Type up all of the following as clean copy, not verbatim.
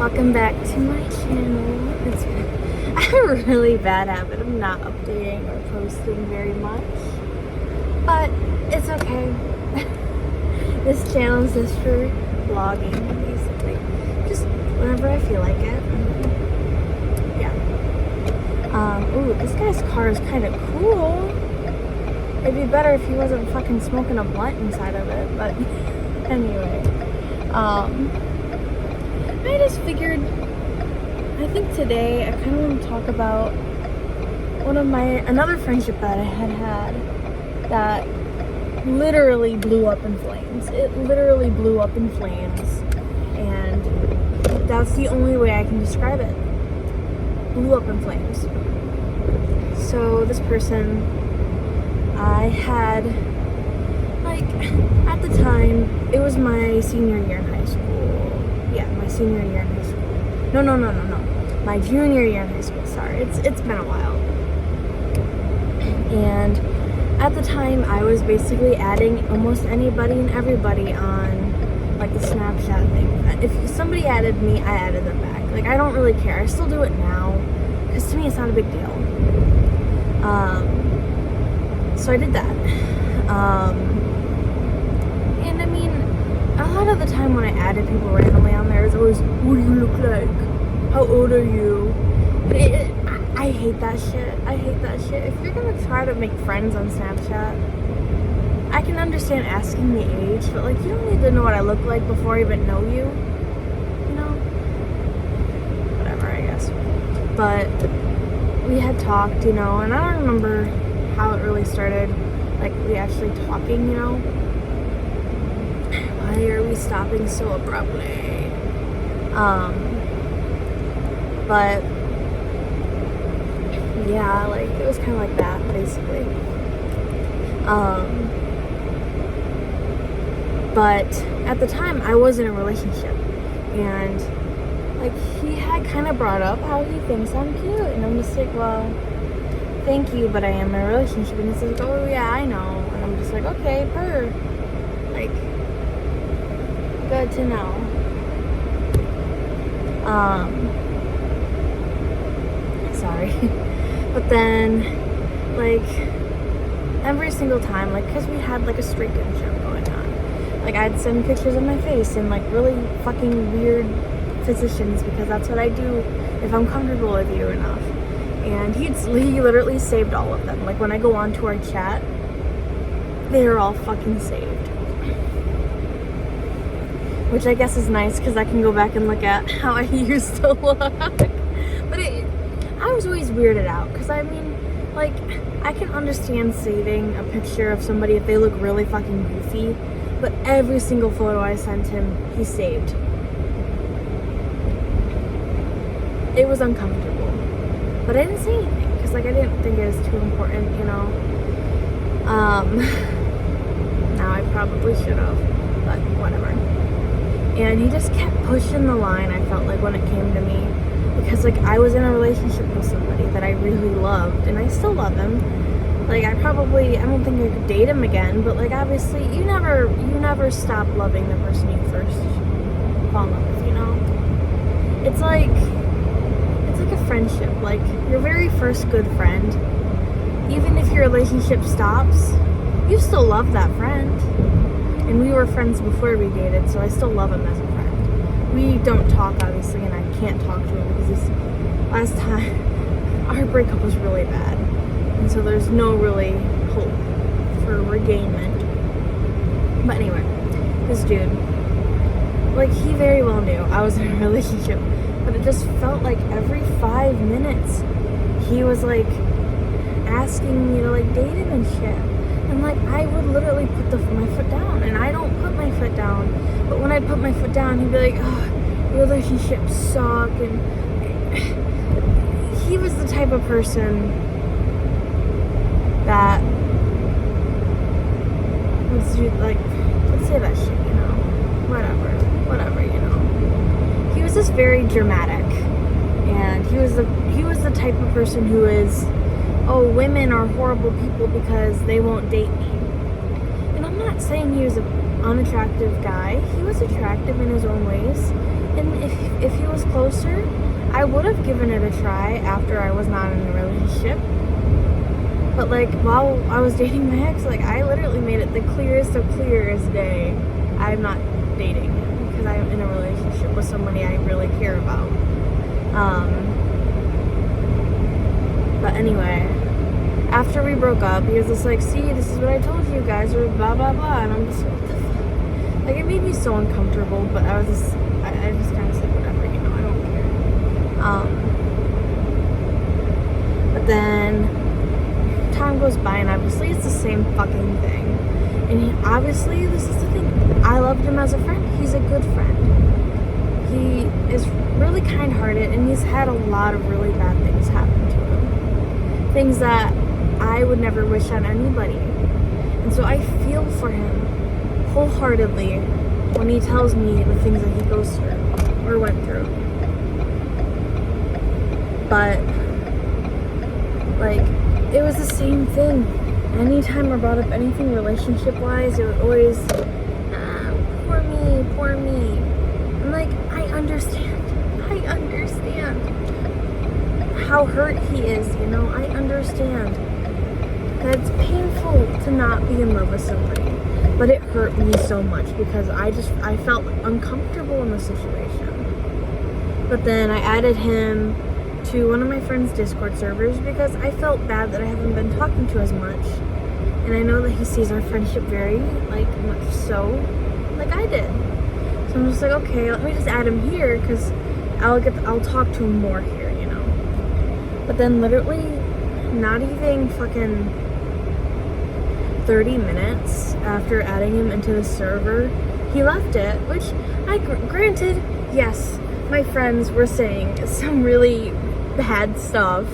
Welcome back to my channel. I have a really bad habit of not updating or posting very much, but it's okay. This channel is just for vlogging, basically. Just whenever I feel like it. Yeah. Ooh, this guy's car is kind of cool. It'd be better if he wasn't fucking smoking a blunt inside of it, but anyway. I just figured, I think today I kind of want to talk about another friendship that I had that literally blew up in flames. It literally blew up in flames, and that's the only way I can describe it. Blew up in flames. So this person I had, like, at the time, it was my senior year in high school. Yeah, my senior year in high school. No. My junior year in high school, sorry. It's been a while. And at the time, I was basically adding almost anybody and everybody on, like, the Snapchat thing. If somebody added me, I added them back. Like, I don't really care. I still do it now, because to me, it's not a big deal. So I did that. And I mean, a lot of the time when I added people randomly on there, it's always, what do you look like? How old are you? But I hate that shit. I hate that shit. If you're gonna try to make friends on Snapchat, I can understand asking the age, but like, you don't need to know what I look like before I even know you. You know? Whatever, I guess. But we had talked, you know, and I don't remember how it really started, like, we actually talking, you know? Why are we stopping so abruptly? But yeah, like, it was kind of like that, basically. But at the time, I was in a relationship, and like, he had kind of brought up how he thinks I'm cute, and I'm just like, well, thank you, but I am in a relationship. And he's like, oh yeah, I know. And I'm just like, okay, like, good to know. Sorry. But then, like, every single time, like, because we had, like, a streak and shit going on, like, I'd send pictures of my face in, like, really fucking weird positions, because that's what I do if I'm comfortable with you enough. And he literally saved all of them. Like, when I go on to our chat, they're all fucking saved. Which I guess is nice, because I can go back and look at how I used to look. But I was always weirded out, because I mean, like, I can understand saving a picture of somebody if they look really fucking goofy, but every single photo I sent him, he saved. It was uncomfortable. But I didn't say anything, because, like, I didn't think it was too important, you know? Now I probably should have, but whatever. And he just kept pushing the line, I felt like, when it came to me. Because, like, I was in a relationship with somebody that I really loved, and I still love him. Like, I don't think I could date him again, but, like, obviously, you never stop loving the person you first fall in love with, you know? It's like a friendship. Like, your very first good friend, even if your relationship stops, you still love that friend. And we were friends before we dated, so I still love him as a friend. We don't talk, obviously, and I can't talk to him because last time our breakup was really bad, and so there's no really hope for regainment. But anyway, this dude, like, he very well knew I was in a relationship, but it just felt like every 5 minutes he was, like, asking me to, like, date him and shit. And, like, I would literally put my foot down, and I don't put my foot down, but when I put my foot down, he'd be like, oh, relationships suck. And he was the type of person that would do, like, let's say that shit, you know, whatever, you know. He was just very dramatic, and he was the type of person who is, oh, women are horrible people because they won't date me. And I'm not saying he was an unattractive guy. He was attractive in his own ways. And if he was closer, I would have given it a try after I was not in a relationship. But like while I was dating my ex, like I literally made it the clearest of clearest day I'm not dating him because I'm in a relationship with somebody I really care about. But anyway, after we broke up, he was just like, see, this is what I told you guys, or blah blah blah, and I'm just like, what the fuck? Like, it made me so uncomfortable, but I just kind of said whatever, you know, I don't care. But then time goes by, and obviously it's the same fucking thing. And obviously, this is the thing, I loved him as a friend. He's a good friend. He is really kind-hearted, and he's had a lot of really bad things happen to him. Things that I would never wish on anybody. And so I feel for him wholeheartedly when he tells me the things that he goes through or went through. But like, it was the same thing. Anytime I brought up anything relationship-wise, it would always, poor me. I'm like, I understand how hurt he is, you know, I understand that it's painful to not be in love with somebody, but it hurt me so much because I felt uncomfortable in the situation. But then I added him to one of my friend's Discord servers because I felt bad that I haven't been talking to as much, and I know that he sees our friendship very, like, much so, like I did. So I'm just like, okay, let me just add him here because I'll talk to him more here, you know. But then literally not even fucking 30 minutes after adding him into the server, he left it, which granted, yes, my friends were saying some really bad stuff,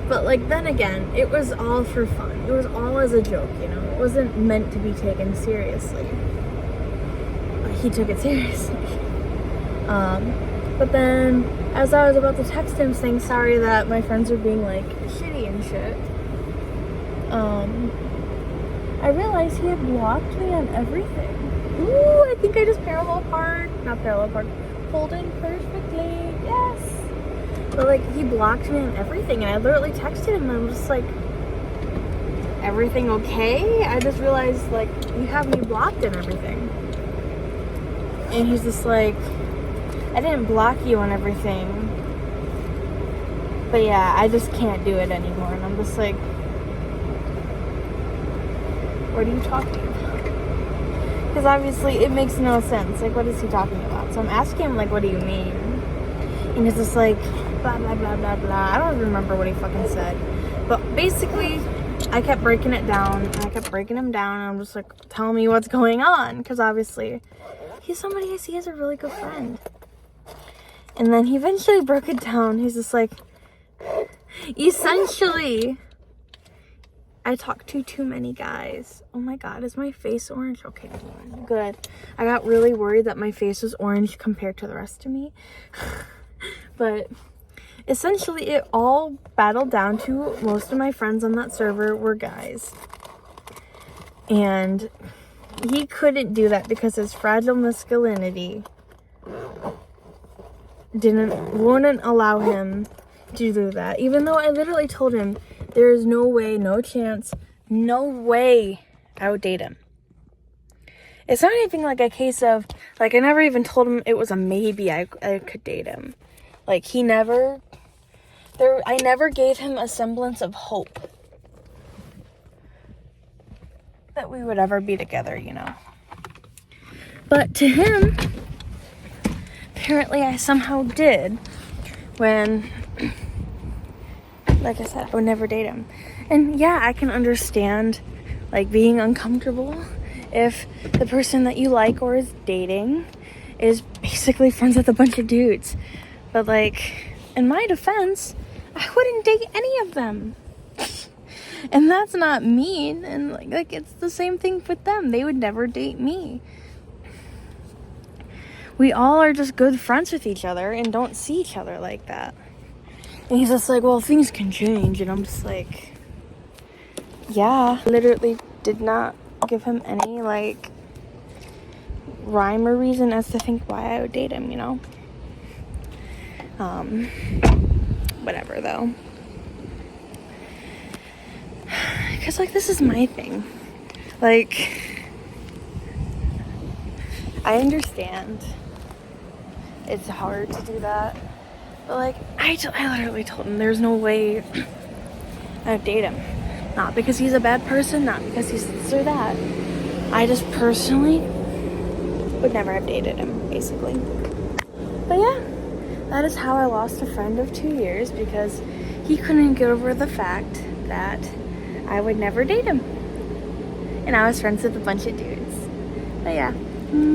but like, then again, it was all for fun. It was all as a joke, you know. It wasn't meant to be taken seriously. He took it seriously. But then, as I was about to text him saying sorry that my friends are being like shitty and shit, I realized he had blocked me on everything. Ooh, I think I just pulled in perfectly, yes. But like, he blocked me on everything, and I literally texted him, and I'm just like, everything okay? I just realized, like, you have me blocked and everything. And he's just like, I didn't block you on everything, but yeah, I just can't do it anymore. And I'm just like, what are you talking about? Because obviously it makes no sense. Like, what is he talking about? So I'm asking him, like, what do you mean? And he's just like, blah blah blah blah blah. I don't even remember what he fucking said, but basically I kept breaking it down, and I kept breaking him down, and I'm just like, tell me what's going on, because obviously he's somebody I see as a really good friend. And then he eventually broke it down. He's just like, essentially, I talk to too many guys. Oh my god, is my face orange? Okay, good. I got really worried that my face was orange compared to the rest of me. But essentially, it all battled down to most of my friends on that server were guys. And he couldn't do that because his fragile masculinity wouldn't allow him to do that. Even though I literally told him there is no way, no chance, no way I would date him. It's not even like a case of, like, I never even told him it was a maybe I could date him. Like, I never gave him a semblance of hope that we would ever be together, you know. But to him, apparently I somehow did, when, like I said, I would never date him. And yeah, I can understand, like, being uncomfortable if the person that you like or is dating is basically friends with a bunch of dudes. But, like, in my defense, I wouldn't date any of them. And that's not mean, and like it's the same thing with them. They would never date me. We all are just good friends with each other and don't see each other like that. And he's just like, well, things can change. And I'm just like, yeah. I literally did not give him any, like, rhyme or reason as to think why I would date him, you know? Whatever though. Because like this is my thing. Like, I understand it's hard to do that, but like I literally told him there's no way I'd date him. Not because he's a bad person, not because he's this or that. I just personally would never have dated him, basically. But yeah, that is how I lost a friend of 2 years, because he couldn't get over the fact that I would never date him. And I was friends with a bunch of dudes. But yeah,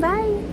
bye.